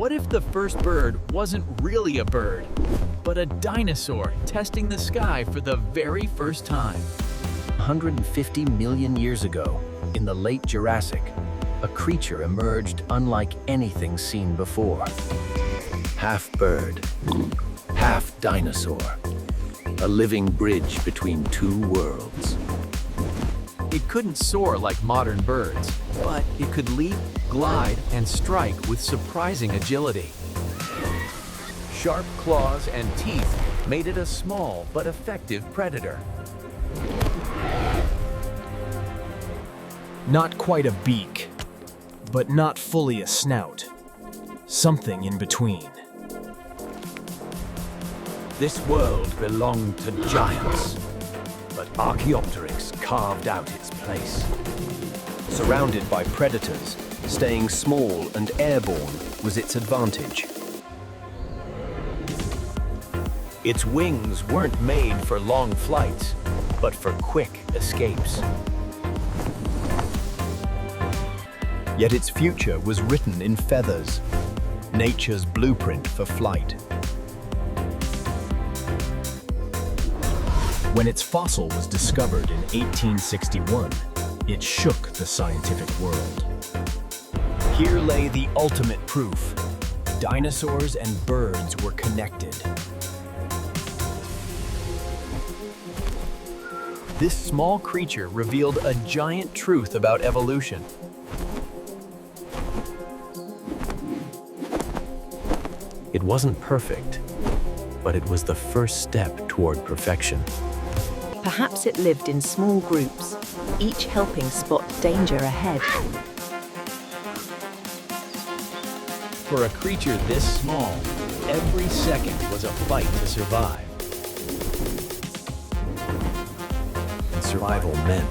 What if the first bird wasn't really a bird, but a dinosaur testing the sky for the very first time? 150 million years ago, in the Late Jurassic, a creature emerged unlike anything seen before. Half bird, half dinosaur, a living bridge between two worlds. It couldn't soar like modern birds, but it could leap, glide, and strike with surprising agility. Sharp claws and teeth made it a small but effective predator. Not quite a beak, but not fully a snout. Something in between. This world belonged to giants, but Archaeopteryx carved out its place. Surrounded by predators, staying small and airborne was its advantage. Its wings weren't made for long flights, but for quick escapes. Yet its future was written in feathers, nature's blueprint for flight. When its fossil was discovered in 1861, it shook the scientific world. Here lay the ultimate proof. Dinosaurs and birds were connected. This small creature revealed a giant truth about evolution. It wasn't perfect, but it was the first step toward perfection. Perhaps it lived in small groups, each helping spot danger ahead. For a creature this small, every second was a fight to survive. And survival meant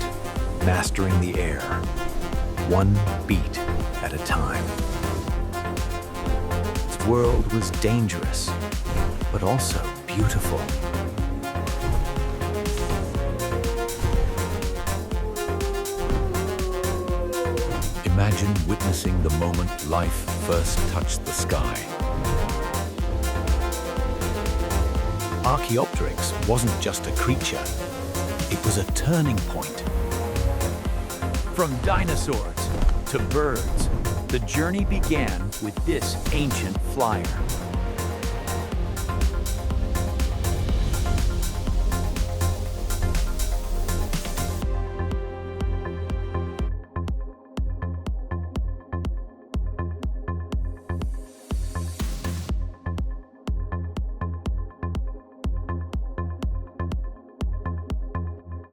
mastering the air, one beat at a time. Its world was dangerous, but also beautiful. Imagine witnessing the moment life first touched the sky. Archaeopteryx wasn't just a creature, it was a turning point. From dinosaurs to birds, the journey began with this ancient flyer.